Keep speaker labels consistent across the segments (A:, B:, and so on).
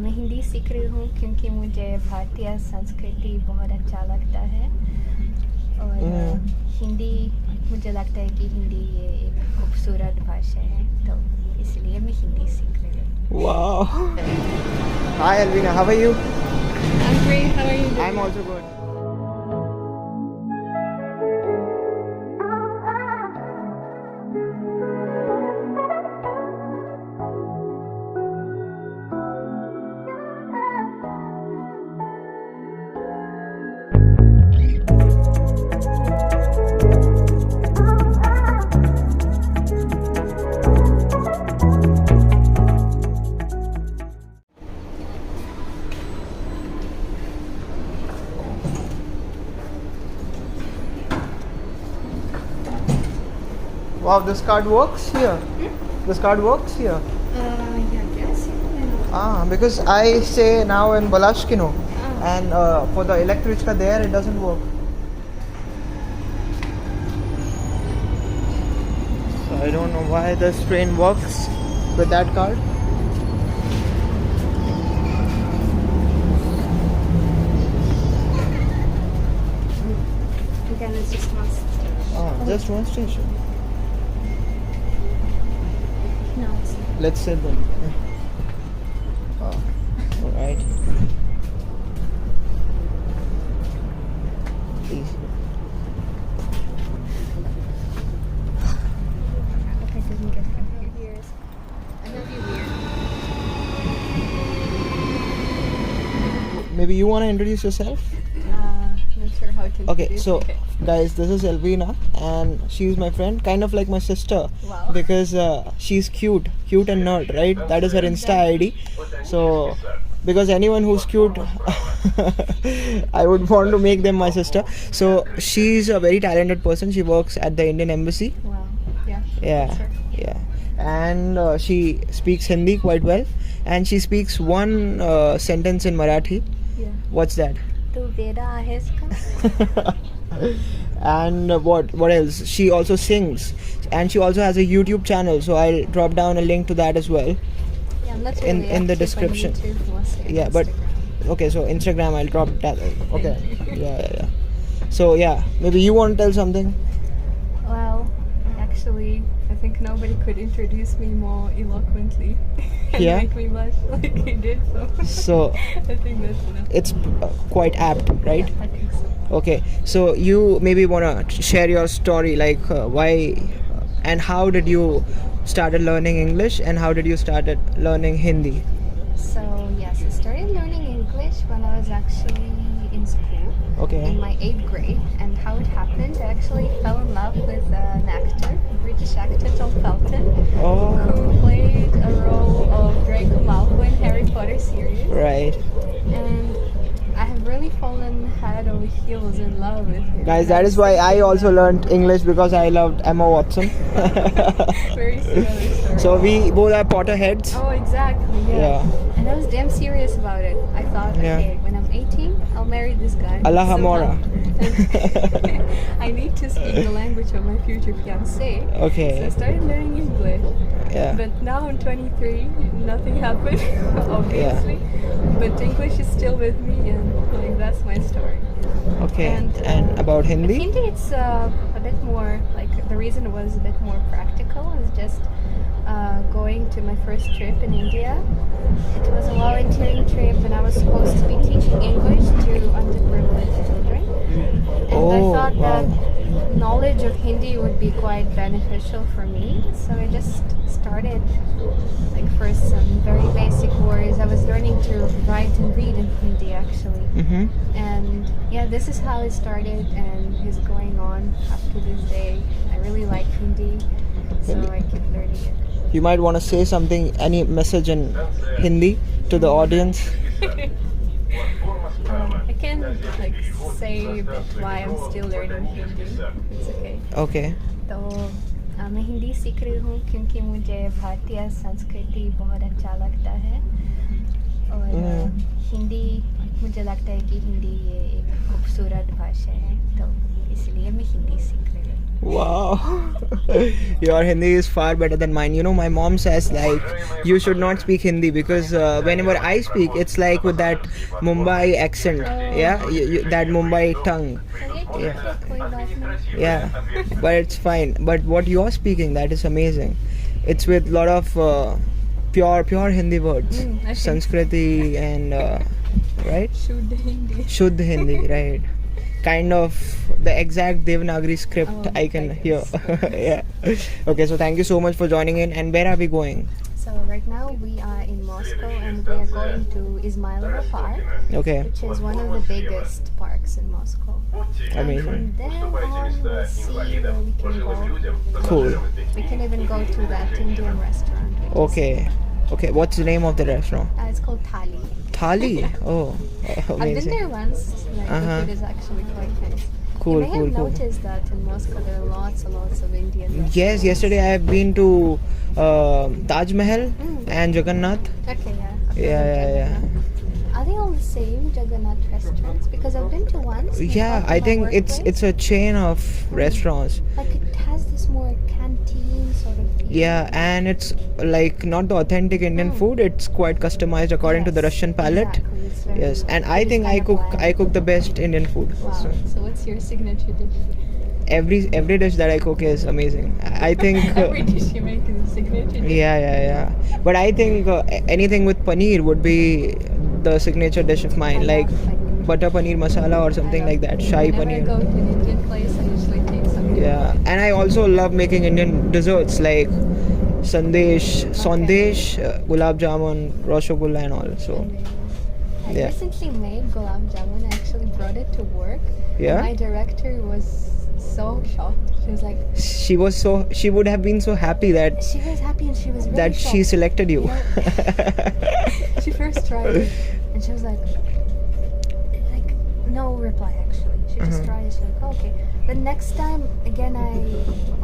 A: मैं हिंदी सीख रही हूँ क्योंकि मुझे भारतीय संस्कृति बहुत अच्छा लगता है और हिंदी मुझे लगता है कि हिंदी ये एक खूबसूरत भाषा है, तो इसलिए मैं हिंदी सीख रही हूँ।
B: Wow. Hi Elvina, how are you?
A: I'm great. How are you doing?
B: I'm also good. Wow, this card works here. This card works here.
A: Yeah, yes.
B: Because I stay now in Balashkino, and for the electrichka there it doesn't work. So I don't know why this train works with that card.
A: Again, it's just one station.
B: Just one station.
A: No, it's not.
B: Let's sit then. Alright. Please.
A: I hope I didn't get confused. I know you're weird.
B: Maybe you want to introduce yourself?
A: Not sure how to
B: Okay,
A: introduce.
B: so guys, this is Elvina, and she's my friend, kind of like my sister.
A: Wow.
B: Because she's cute and nerd, right? That is her Insta ID. So because anyone who's cute I would want to make them my sister. So she's a very talented person. She works at the Indian Embassy.
A: Wow. Yeah.
B: Yeah. And she speaks Hindi quite well, and she speaks one sentence in Marathi.
A: Yeah.
B: What's that?
A: तू वेदा आहेस का?
B: And what else? She also sings, and she also has a YouTube channel, so I'll drop down a link to that as well.
A: Yeah, I'm not
B: In-
A: really
B: in the
A: active on
B: description.
A: YouTube, mostly on
B: Yeah, but
A: Instagram.
B: okay, so Instagram I'll drop that. Okay. Yeah. So yeah, maybe you want to tell something?
A: Well, actually, I think nobody could introduce me more eloquently and
B: Yeah?
A: make me blush like he did.
B: So
A: I think that's enough.
B: it's quite apt, right?
A: Yeah, I think so.
B: Okay, so you maybe want to share your story, like why and how did you started learning English, and how did you started learning Hindi?
A: So yes, I started learning English when I was actually in school.
B: Okay.
A: In my 8th grade, and how it happened, I actually fell in love with an actor, a British actor, Tom Felton,
B: Oh,
A: who played a role of Draco Malfoy in Harry Potter series.
B: right.
A: And I have really fallen head over heels in love with him.
B: Guys, that is why I also learned English, because I loved Emma Watson.
A: Very similar story.
B: So we both are Potterheads.
A: Oh, exactly. Yeah. And I was damn serious about it. I thought,
B: Yeah.
A: okay, when I'm 18, I'll marry this guy.
B: Allah Hamora.
A: I need to speak the language of my future fiancé. So I
B: Okay.
A: started learning English.
B: Yeah.
A: But now I'm 23, nothing happened, obviously. But English is still with me, and like that's my story.
B: Okay.
A: And,
B: And about Hindi?
A: Hindi, it's a bit more, like the reason it was a bit more practical is just going to my first trip in India. It was a volunteering trip, and I was supposed to be teaching English to underprivileged children. And I
B: Oh,
A: thought
B: wow.
A: that knowledge of Hindi would be quite beneficial for me. So I just started, like first some very basic words. I was learning to write and read in Hindi actually.
B: Mm-hmm.
A: And yeah, this is how it started and is going on up to this day. I really like Hindi, so I keep learning it.
B: You might want to say something, any message in Hindi to the audience.
A: I can like say a bit why I'm still learning Hindi. It's okay.
B: Okay.
A: तो मैं हिंदी सीख रही हूँ क्योंकि मुझे भारतीय संस्कृति बहुत अच्छा लगता है और हिंदी मुझे लगता है कि हिंदी ये एक खूबसूरत भाषा है, तो इसलिए मैं हिंदी सीख रही हूँ.
B: Wow. Your Hindi is far better than mine. You know, my mom says like you should not speak Hindi because whenever I speak, it's like with that Mumbai accent. Yeah, that Mumbai tongue.
A: चलिए ठीक है, कोई बात नहीं.
B: Yeah, but it's fine. But what you're speaking, that is amazing. It's with lot of pure Hindi words,
A: I think so.
B: Sanskriti and right,
A: शुद्ध Hindi.
B: Shuddh Hindi, right? Kind of the exact Devanagari script
A: Oh,
B: I can
A: I
B: hear.
A: guess.
B: Yeah. Okay, so thank you so much for joining in. And where are we going?
A: So right now we are in Moscow and we are going to Izmailovo Park,
B: Okay,
A: which is one of the biggest parks in Moscow.
B: amazing.
A: And then on we'll see where we can go.
B: Cool.
A: We can even go to that Indian restaurant. which is-
B: Okay. Okay, what's the name of the restaurant?
A: It's called Thali.
B: Thali. Oh,
A: I've been
B: amazing.
A: there once. Like,
B: Uh-huh.
A: the food is actually quite nice.
B: Cool,
A: You may
B: cool,
A: have
B: cool.
A: noticed that in Moscow there are lots and lots of Indian restaurants.
B: Yes, yesterday I have been to Taj Mahal and Jagannath.
A: Okay, yeah. I've heard
B: Yeah,
A: of
B: yeah, yeah.
A: Jagannath. Are they all the same Jagannath restaurants? Because I've been to once. near
B: Yeah,
A: my
B: I think
A: workplace.
B: it's a chain of restaurants.
A: Like it has this more canteen sort of feel.
B: Yeah, and it's like not the authentic Indian food. It's quite customized according to the
A: Yes,
B: Russian palate.
A: exactly, it's very-
B: Yes, and I
A: it's
B: think
A: kind of bland.
B: I cook the best Indian food.
A: Wow.
B: So
A: So what's your signature dish?
B: every dish that I cook is amazing. I think.
A: Every dish you make is a signature dish.
B: Yeah. But I think anything with paneer would be the signature dish of mine,
A: I
B: like
A: love paneer.
B: butter paneer masala or something like that, shahi
A: Whenever I go
B: paneer.
A: to an Indian place, I usually take something.
B: Yeah, and I also love making Indian desserts like sandesh, gulab jamun, rasgulla, and all. So
A: I
B: Yeah.
A: recently made gulab jamun. I actually brought it to work.
B: Yeah?
A: My director was so shocked. She was like,
B: she would have been so happy that
A: she was happy and she was really
B: that she
A: shocked.
B: selected you.
A: She first tried it and she was like no reply actually. She just tried it. She's like, oh, okay. The next time again I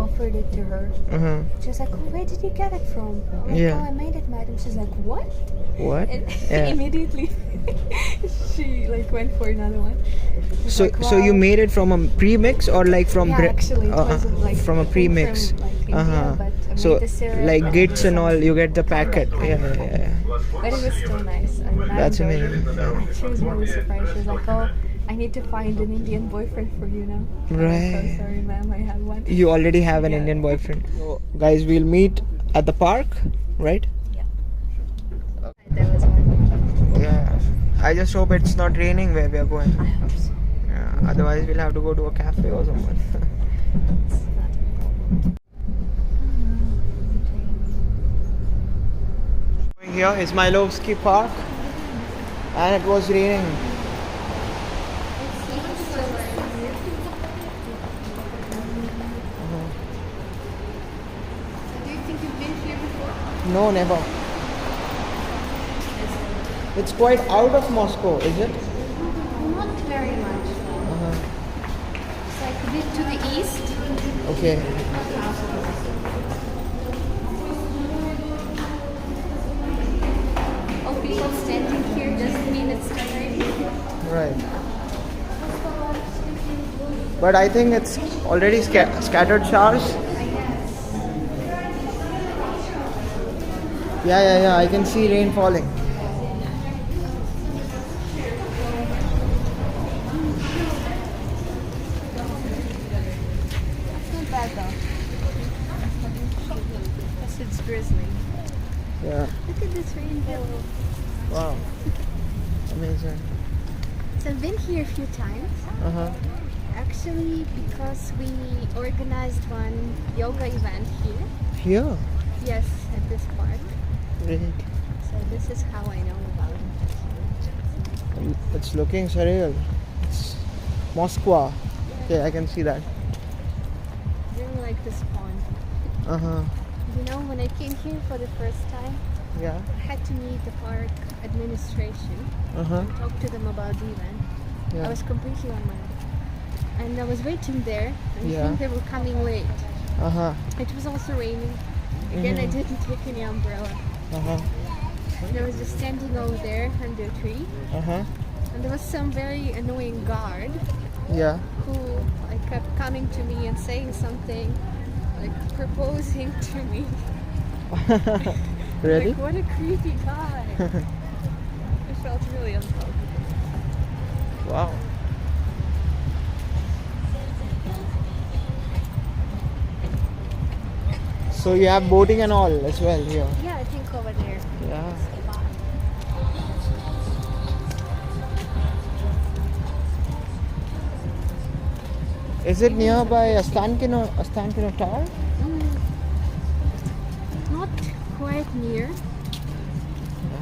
A: offered it to her.
B: Uh-huh.
A: She was like, oh, where did you get it from? I'm like,
B: Yeah.
A: oh, I made it, madam. She's like, what?
B: What?
A: And
B: Yeah.
A: immediately she like went for another one. She's
B: So
A: like,
B: so you
A: wow.
B: made it from a premix or like from
A: Yeah, actually, it wasn't like
B: from a
A: it came
B: premix.
A: from, like, India, but I
B: So
A: made the syrup
B: like
A: and
B: gits and all, you get the packet.
A: Correct.
B: Yeah.
A: But it was still nice. I mean,
B: That's
A: I enjoyed
B: amazing.
A: it. She was really surprised. She was like, oh, I need to find an Indian boyfriend for you now. I'm like,
B: Right.
A: so sorry, ma'am, I have one.
B: You already have an
A: Yeah.
B: Indian boyfriend. So, guys, we'll meet at the park, right?
A: There was one.
B: Yeah. I just hope it's not raining where we are going.
A: I hope so.
B: Yeah. Otherwise, we'll have to go to a cafe or somewhere.
A: It's not.
B: Here is Izmailovsky Park, and it was raining.
A: Do you think you've been here before?
B: No, never. It's quite out of Moscow, is it?
A: Not very much. It's like a bit to the east.
B: Okay.
A: Oh, people standing here doesn't mean it's raining.
B: Right. But I think it's already scattered showers. Yeah. I can see rain falling.
A: It's not bad though. Plus it's drizzling.
B: Yeah.
A: Look at this rainbow.
B: Wow. Amazing.
A: So I've been here a few times.
B: Uh-huh.
A: Actually, because we organized one yoga event here.
B: Here.
A: Yes, at this park.
B: Great.
A: So this is how I know about it.
B: It's looking surreal. It's Moscow. Okay, I can see that.
A: Really like this pond.
B: Uh-huh.
A: You know, when I came here for the first time,
B: Yeah.
A: I had to meet the park administration
B: Uh-huh.
A: and talk to them about the event. I
B: Yeah.
A: was completely on my own. And I was waiting there, and
B: Yeah.
A: I think they were coming late.
B: Uh-huh.
A: It was also raining. Again, I didn't take any umbrella.
B: Uh-huh.
A: And I was just standing over there under a tree,
B: Uh-huh.
A: and there was some very annoying guard
B: Yeah.
A: who like kept coming to me and saying something, like proposing to me.
B: Really?
A: Like, what a creepy guy. I felt really uncomfortable.
B: Wow. So you have boating and all as well here.
A: Yeah, I think over there.
B: Yeah. Is it nearby Astankino Tower?
A: Not quite near.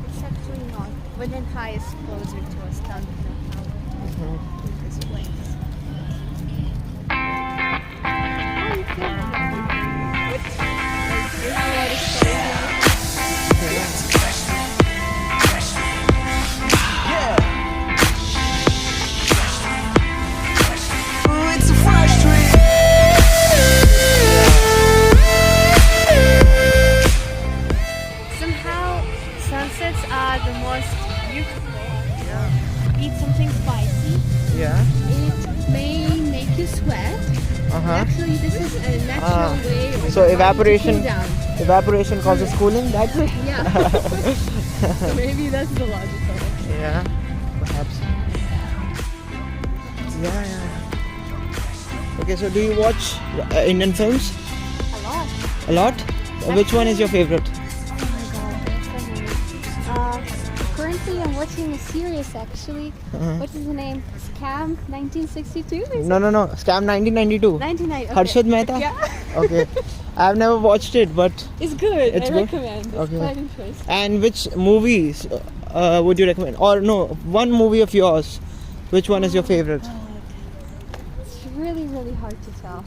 A: It's actually not. But then Thai is closer to us town
B: Mhm.
A: this place. Oh, you can. What? There's a lot of stories.
C: It's a fresh dream.
A: Somehow, sunsets are the most beautiful. Eat something spicy.
B: Yeah.
A: It may make you sweat.
B: Uh-huh.
A: Actually, this is a natural way of
B: So
A: your body to
B: evaporation
A: cool down.
B: evaporation causes cooling, that's it?
A: Yeah. So maybe that's the logic of it.
B: Yeah, perhaps. Yeah. Okay, so do you watch Indian films?
A: A lot.
B: A lot? Which one is your favorite?
A: Oh my god, there's so many. Currently, I'm watching a series actually. What is the name? Scam 1962? Is
B: No, Scam 1992.
A: 99. Okay.
B: Harshad Mehta?
A: Yeah.
B: Okay. I've never watched it, but
A: It's good.
B: It's
A: I
B: good?
A: recommend. It's
B: Okay.
A: quite interesting.
B: and which movies would you recommend? Or no, one movie of yours. Which one is your favorite?
A: It's really, really hard to tell.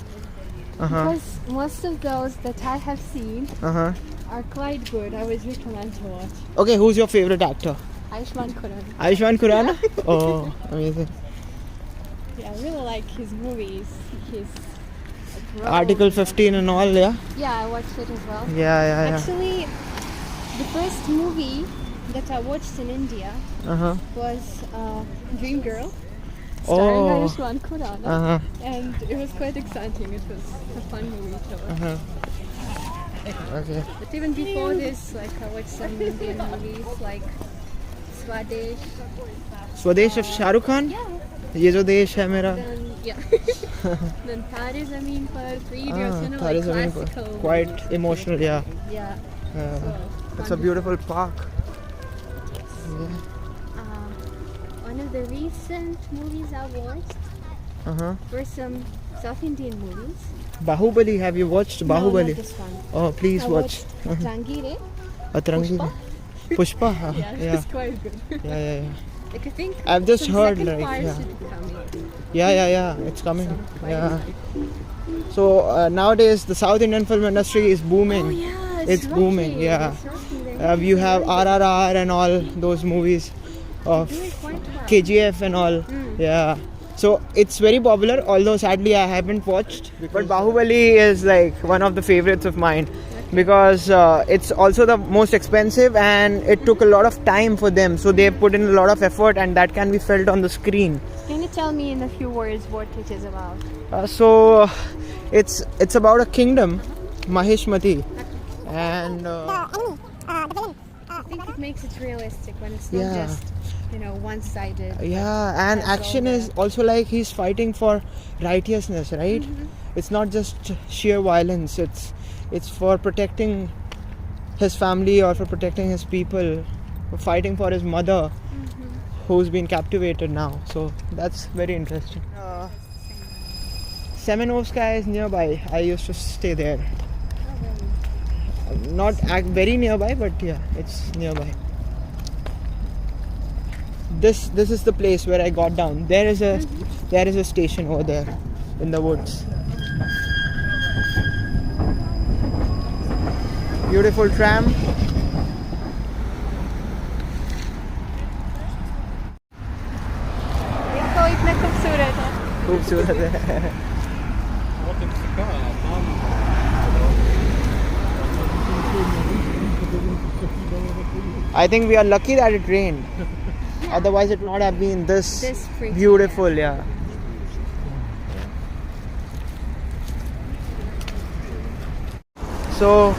B: Uh-huh.
A: Because most of those that I have seen
B: Uh-huh.
A: are quite good. I would recommend to watch.
B: Okay, who's your favorite actor?
A: Ayushman Khurrana.
B: Ayushman Khurrana? Oh, amazing.
A: Yeah, I really like his movies. His like,
B: Article
A: roles.
B: 15 and all, yeah?
A: Yeah, I watched it as well.
B: Yeah.
A: Actually, the first movie that I watched in India
B: Uh-huh.
A: was Dream Girl, starring
B: Oh.
A: Ayushman Khurrana,
B: Uh-huh.
A: and it was quite exciting. It was a fun movie to watch.
B: Uh-huh. Okay.
A: But even before this, like I watched some Indian movies like Swadesh.
B: Swadesh of Shah Rukh Khan?
A: Yeah.
B: Ye jo desh hai mera.
A: Then yeah. Then Tare Zameen Par, Three Idiots, you know,
B: Thali
A: like
B: Zameen Par.
A: classical.
B: Quite emotional, yeah.
A: Yeah.
B: It's a beautiful park.
A: One of the recent movies I watched
B: Uh-huh.
A: were some South Indian movies.
B: Bahubali, have you watched
A: No,
B: Bahubali?
A: not this one.
B: Oh, please
A: I
B: watch.
A: watched Rangire.
B: Atrangi. Pushpa? Huh?
A: Yeah,
B: Yeah.
A: it's quite good.
B: Yeah.
A: Like I think
B: I've just
A: some
B: heard,
A: second
B: like,
A: part
B: yeah.
A: should be coming.
B: Yeah. It's coming.
A: So, quite
B: Yeah.
A: exciting.
B: So nowadays the South Indian film industry is booming.
A: Oh yeah,
B: It's booming,
A: rocking,
B: yeah.
A: it's rocking. They're
B: You have
A: really good.
B: RRR and all those movies of
A: Doing quite well.
B: KGF and all. Yeah. So it's very popular, although sadly I haven't watched. But Bahubali is like one of the favorites of mine because it's also the most expensive and it took a lot of time for them. So they put in a lot of effort and that can be felt on the screen.
A: Can you tell me in a few words what it is about?
B: So it's about a kingdom, Maheshmati, and
A: I think it makes it realistic when it's not
B: Yeah.
A: just, one-sided.
B: yeah, and
A: That's
B: action
A: all
B: is also like he's fighting for righteousness, right? It's not just sheer violence. It's for protecting his family or for protecting his people, for fighting for his mother, who's been captivated now. So that's very interesting. Semenovskaya is nearby. I used to stay there. Not very nearby, but yeah, it's nearby. This is the place where I got down. There is a station over there in the woods. Beautiful tram.
A: देखो इतना खूबसूरत है.
B: खूबसूरत है. I think we are lucky that it rained. Otherwise, it would not have been this
A: This pretty,
B: beautiful. Yeah. So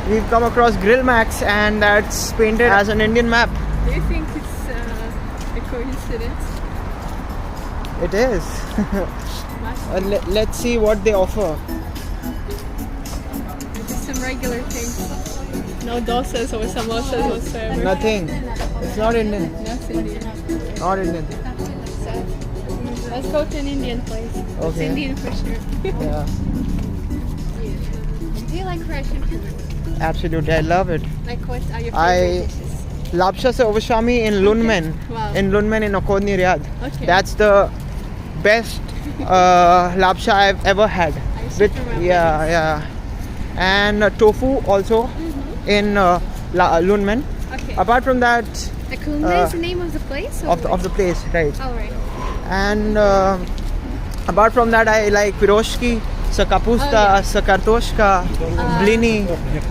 B: we've come across Grill Max, and that's painted as an Indian map.
A: Do you think it's a coincidence?
B: It is. Let's see what they offer.
A: Just some regular things. No dosas or samosas whatsoever.
B: Nothing. It's not Indian.
A: That's Indian.
B: Not Indian.
A: So, let's go to an Indian place. It's
B: Okay.
A: Indian for sure.
B: Yeah.
A: Do you like Russian food?
B: Absolutely. I love it.
A: Like what are your favorite
B: I-
A: dishes?
B: Lapsha se ovashami in Lunmen.
A: Wow.
B: In Lunmen in Okodni, Riyadh.
A: Okay.
B: That's the best lapsha I've ever had.
A: I should
B: With
A: remember
B: yeah. And tofu also in Lunmen.
A: Okay.
B: Apart from that,
A: The Khurrana is the name of the place? Or
B: of the place, right?
A: Alright.
B: And apart from that, I like piroshki, sa kapusta,
A: Oh, yeah.
B: sa kartoshka, blini,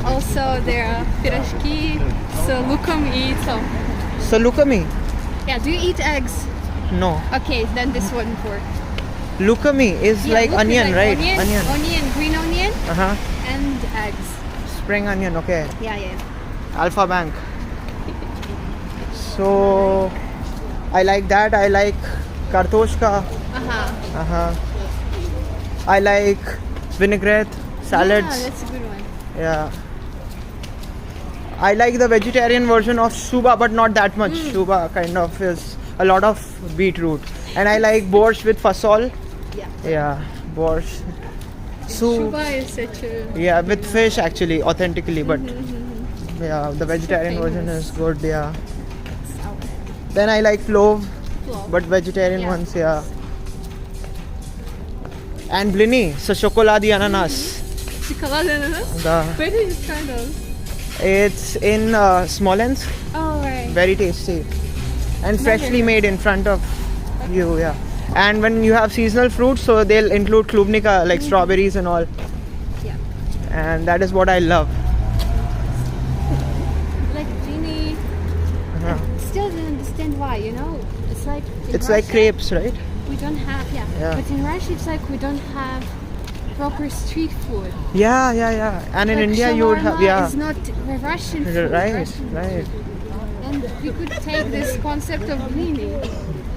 A: Also, there are pirashki, so lukum eat. So,
B: sa lukami.
A: yeah, do you eat eggs?
B: No,
A: Okay, then this wouldn't work.
B: lukami is
A: Yeah,
B: like
A: look,
B: onion,
A: like
B: right?
A: Onion, green onion,
B: Uh-huh.
A: and eggs.
B: Spring onion, okay.
A: Yeah.
B: Alpha Bank. So I like that. I like kartoshka.
A: Uh-huh.
B: Uh-huh. I like vinaigrette,
A: Yeah,
B: salads.
A: that's a good one.
B: Yeah. I like the vegetarian version of shuba, but not that much. Shuba kind of is a lot of beetroot. And I like borscht with fasol.
A: Yeah.
B: Yeah, borscht. Soup.
A: Shuba is such a...
B: Yeah, with fish actually, authentically, but yeah, the vegetarian version
A: famous.
B: is good, yeah.
A: Salad.
B: Then I like plov,
A: Plov.
B: but vegetarian
A: Yeah.
B: ones, yeah. And blini, so chocolate ananas.
A: Chocolate ananas?
B: The,
A: Where did you find those?
B: it's in Smolensk,
A: Oh, right.
B: very tasty. And freshly made in front of you, yeah. And when you have seasonal fruits, so they'll include klubnika, like strawberries and all.
A: Yeah.
B: And that is what I love.
A: Like Genie.
B: Uh-huh.
A: Still didn't understand why, you know? It's like... in
B: It's like
A: Russia,
B: crepes, right?
A: We don't have,
B: Yeah.
A: But in Russia, it's like we don't have proper street food.
B: Yeah. And in
A: Like
B: India, you would have,
A: shawarma
B: yeah.
A: is not a Russian food.
B: Right,
A: Russian
B: right,
A: food. And we could take this concept of blini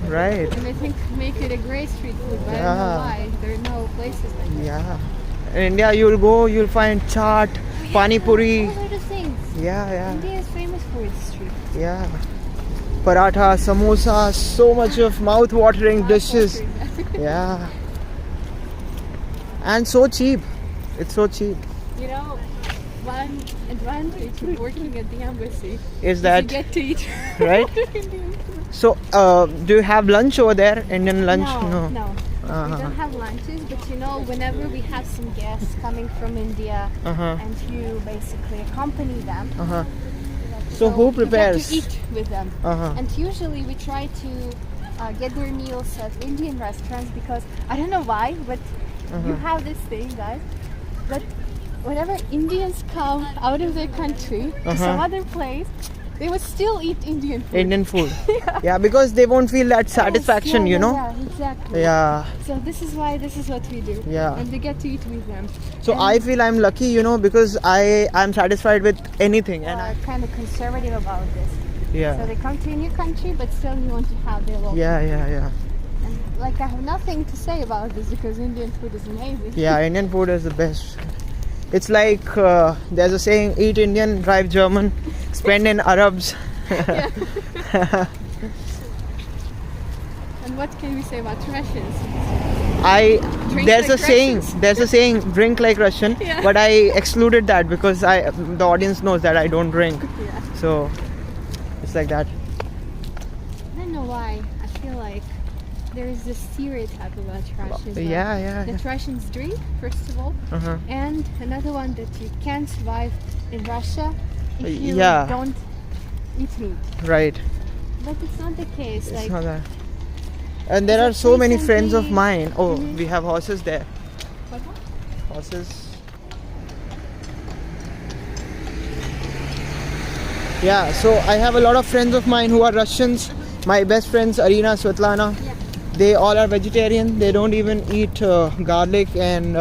B: right.
A: and I think make it a great street food. But I don't
B: Yeah.
A: know why. There are no places like that.
B: Yeah. In India, you'll go, you'll find chaat, pani puri.
A: Those are the things.
B: Yeah.
A: India is famous for its street food.
B: Yeah. Paratha, samosa, so much of mouth-watering dishes. Yeah. And so cheap. It's so cheap.
A: You know, one advantage of working at the embassy
B: Is
A: you
B: that
A: get to eat
B: right?
A: Indian food.
B: So, do you have lunch over there? Indian lunch?
A: No. We
B: Uh-huh.
A: don't have lunches, but you know, whenever we have some guests coming from India
B: Uh-huh.
A: and you basically accompany them,
B: Uh-huh. So who
A: you
B: prepares?
A: get to eat with them.
B: Uh-huh.
A: And usually we try to get their meals at Indian restaurants because I don't know why, but you have this thing, guys, that whenever Indians come out of their country to some other place, they would still eat Indian food.
B: Indian food. Yeah, because they won't feel that satisfaction,
A: Yes,
B: you know?
A: Yeah, exactly.
B: Yeah.
A: So this is why this is what we do.
B: Yeah.
A: And we get to eat with them.
B: So I feel I'm lucky, you know, because I'm satisfied with anything, and
A: Are kind of conservative about this. So
B: yeah,
A: they come to a new country, but still you want to have their local.
B: yeah.
A: And like I have nothing to say about this because Indian food is amazing.
B: Yeah, Indian food is the best. It's like there's a saying: eat Indian, drive German, spend in Arabs.
A: And what can we say about Russians? Drink
B: There's
A: like
B: a saying.
A: Russians.
B: There's a saying: drink like Russian.
A: Yeah.
B: But I excluded that because the audience knows that I don't drink.
A: Yeah.
B: So it's like that.
A: I don't know why. I feel like there is this stereotype about Russians.
B: Yeah.
A: That Russians drink, first of all.
B: Uh-huh.
A: And another one that you can't survive in Russia if you
B: Yeah.
A: don't eat meat.
B: Right.
A: But it's not the case.
B: It's
A: Like
B: not that. And there
A: Is
B: are
A: it
B: so many friends of
A: recently-
B: mine. Oh,
A: Mhm.
B: we have horses there.
A: what?
B: Horses. Yeah, so I have a lot of friends of mine who are Russians. My best friends, Arina, Svetlana,
A: Yeah.
B: they all are vegetarian. They don't even eat garlic and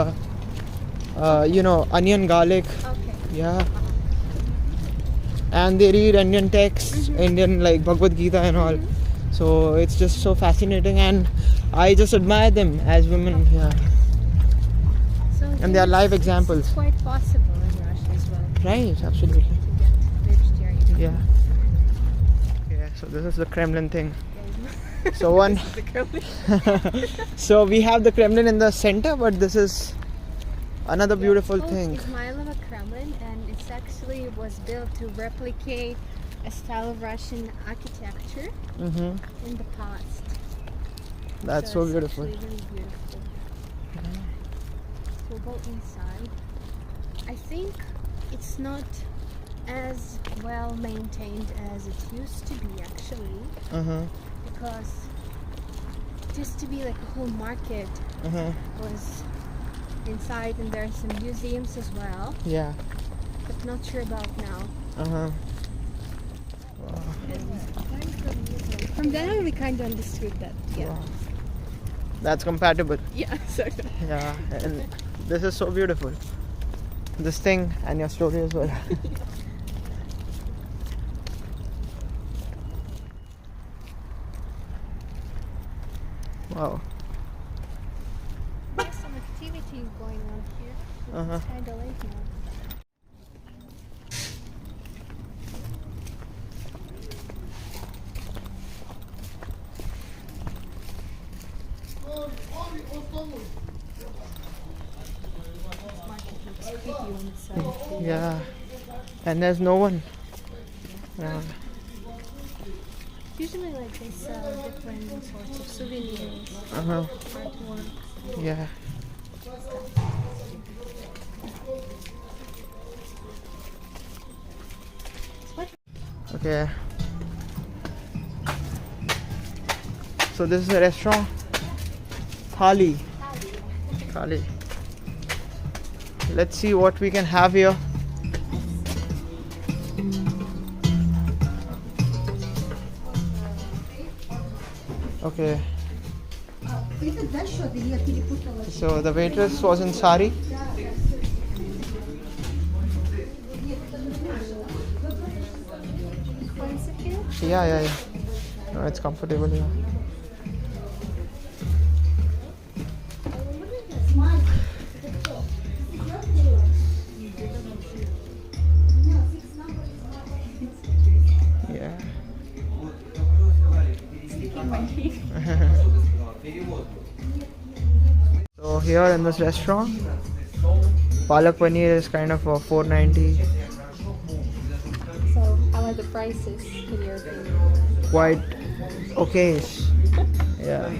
B: onion, garlic.
A: Okay.
B: Yeah. And they read Indian texts, Indian like Bhagavad Gita and all. So it's just so fascinating, and I just admire them as women. Yeah.
A: So
B: And they are live examples.
A: It's quite possible in Russia as well
B: Right. Absolutely.
A: to get vegetarian.
B: Yeah. Yeah. So this is the Kremlin thing. So one. So we have the Kremlin in the center, but this is another beautiful thing.
A: Izmailovo Kremlin, and it's actually was built to replicate a style of Russian architecture
B: Mm-hmm.
A: in the past.
B: That's so
A: it's
B: beautiful.
A: actually really beautiful. We'll go inside. I think it's not as well maintained as it used to be actually,
B: Uh-huh.
A: because it used to be like a whole market
B: Uh-huh.
A: was inside, and there are some museums as well,
B: Yeah.
A: but not sure about now.
B: Uh-huh.
A: From then on we kind of understood that. Yeah.
B: Wow. That's compatible.
A: Yeah, so
B: Yeah. And this is so beautiful. This thing and your story as well. Wow.
A: there's some activities going on here.
B: Uh-huh.
A: It's kind of late now. Market looks pretty on the side.
B: Yeah. And there's no one. Yeah.
A: Usually like they sell different sorts of souvenirs,
B: Uh-huh.
A: artwork.
B: Yeah.
A: What?
B: Okay. So this is a restaurant. Thali. Thali. Let's see what we can have here. Okay. So the waitress was in sari. Yeah. No, it's comfortable here. Yeah. So here in this restaurant, palak paneer is kind of a 490.
A: So how are the prices in your opinion?
B: Quite okay. Yeah.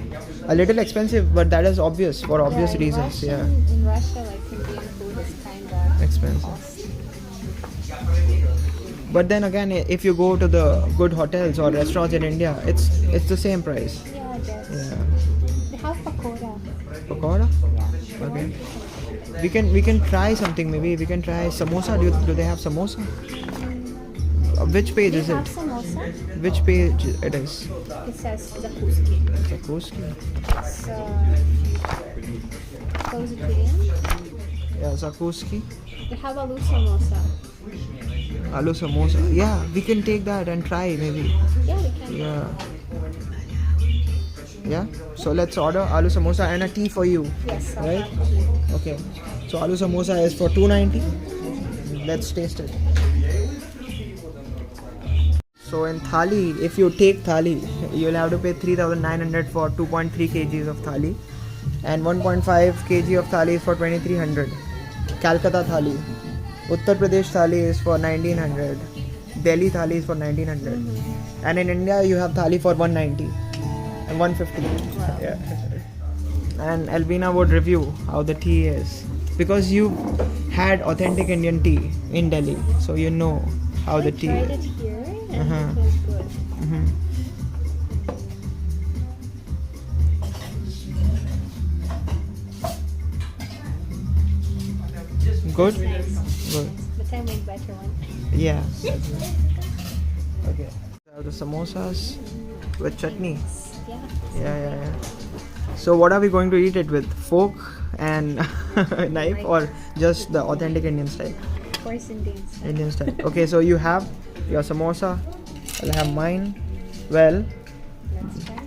B: A little expensive, but that is obvious for obvious
A: in
B: reasons.
A: Russia,
B: Yeah.
A: In Russia, like Indian food is kind of
B: Expensive.
A: costly.
B: But then again, if you go to the good hotels or restaurants in India, it's the same price.
A: Yeah, I guess.
B: Yeah.
A: They have pakoda.
B: Pakoda?
A: Yeah.
B: Okay. We can try something. Maybe we can try samosa. Do they have samosa? Which page
A: They
B: is
A: have
B: it?
A: samosa.
B: Which page it is?
A: It says zakuski.
B: Zakuski.
A: It's vegetarian.
B: Yeah, Zakuski.
A: They have aloo samosa.
B: Aloo samosa. Yeah, we can take that and try maybe.
A: Yeah, we can.
B: Yeah. Yeah. So let's order aloo samosa and a tea for you.
A: Yes. I'll
B: Right?
A: have tea.
B: Okay. So aloo samosa is for 290. Let's taste it. So in Thali, if you take Thali, you'll have to pay 3,900 for 2.3 kgs of Thali, and 1.5 kg of Thali is for 2,300. Calcutta Thali, Uttar Pradesh Thali is for 1,900. Delhi Thali is for 1,900. And in India, you have Thali for 190 and 150.
A: Wow.
B: Yeah. And Elvina would review how the tea is, because you had authentic Indian tea in Delhi, so you know how the tea
A: I tried
B: is.
A: it here and
B: Uh-huh.
A: it was good.
B: Mhm. Good? Good.
A: But I made better one.
B: Yeah. Okay. So the samosas. with chutney.
A: Yeah.
B: Yeah. So what are we going to eat it with? Fork and knife, or just the authentic Indian style?
A: Of course, Indian style.
B: Indian style. Okay, so you have your samosa. I'll have mine. Well,
A: Let's try.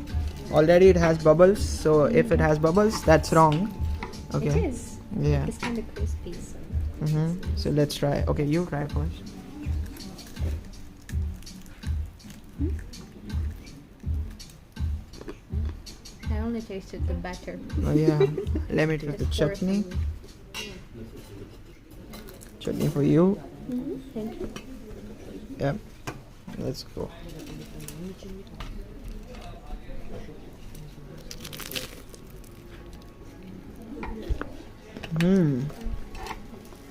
B: already it has bubbles. So if it has bubbles, that's wrong. Okay.
A: It is.
B: Yeah.
A: It's kind of crispy. So.
B: So let's try. Okay, you try first.
A: I only tasted the batter.
B: Oh yeah. Let me try the
A: Just pour
B: chutney.
A: some.
B: Chutney for you.
A: Thank you.
B: Yep. Let's go.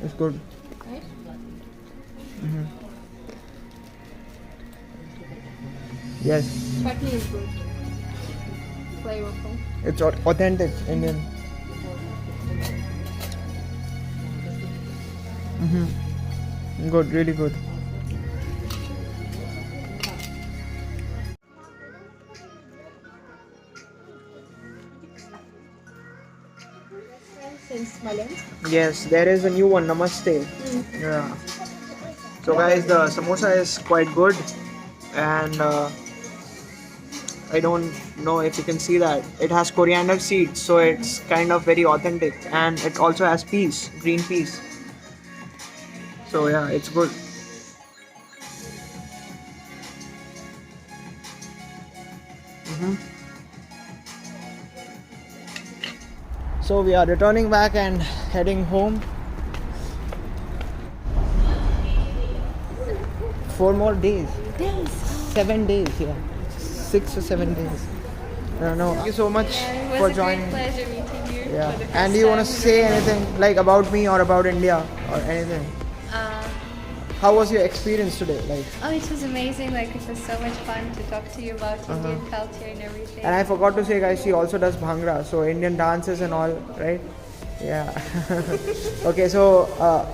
B: It's good.
A: Right?
B: Yes.
A: Chutney is good. Flavorful.
B: It's authentic Indian. Good, really good.
A: Since Smolensk.
B: Yes, there is a new one, Namaste. Yeah. So guys, the samosa is quite good, and I don't know if you can see that. It has coriander seeds, so it's kind of very authentic, and it also has peas, green peas. So yeah, it's good. So we are returning back and heading home. 4 more days. 7 days, yeah. 6 or 7 days. I don't know. Thank you so much
A: It was
B: for
A: a
B: joining.
A: great pleasure meeting you.
B: Yeah.
A: for the
B: And
A: first
B: do you want to
A: time.
B: say anything like about me or about India or anything? How was your experience today? Like,
A: Oh, it was amazing. Like, it was so much fun to talk to you about Indian culture and everything.
B: and I forgot to say, guys, she also does bhangra, so Indian dances and all, right? Yeah. Okay, so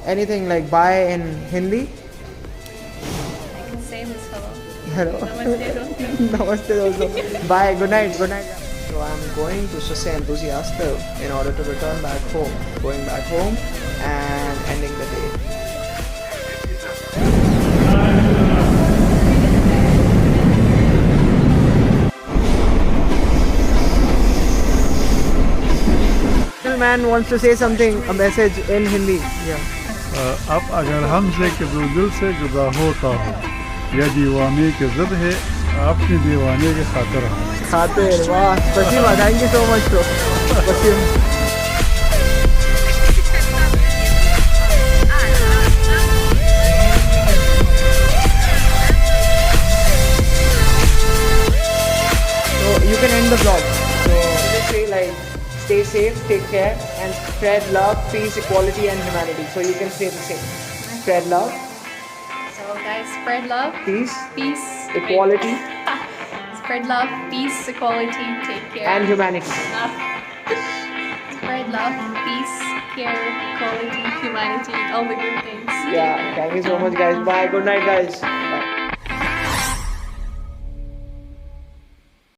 B: anything like bye in Hindi?
A: I can say this hello.
B: Hello.
A: Namaste, don't you?
B: Namaste also. Bye. Good night. Good night. So I'm going to Sase Enthusiastic in order to return back home. Going back home and ending the day. Man wants to say something, a message in Hindi. Yeah.
D: अब अगर हमसे कभी दिल से जुदा होता हो या दीवाने की जिद है आपकी दीवाने के खातिर हम
B: Khatir. Wow. Spasiba. Thank you so much, bro. Spasiba. So you can end the vlog. So just say like, stay safe, take care, and spread love, peace, equality, and humanity. So you can say the same. Spread love,
A: So, guys, spread love,
B: peace,
A: peace,
B: equality,
A: spread love, peace, equality, take care.
B: and humanity.
A: Spread love, peace, care, equality, humanity, all the good things.
B: Yeah. Thank you so much, guys. Bye. Good night, guys. Bye.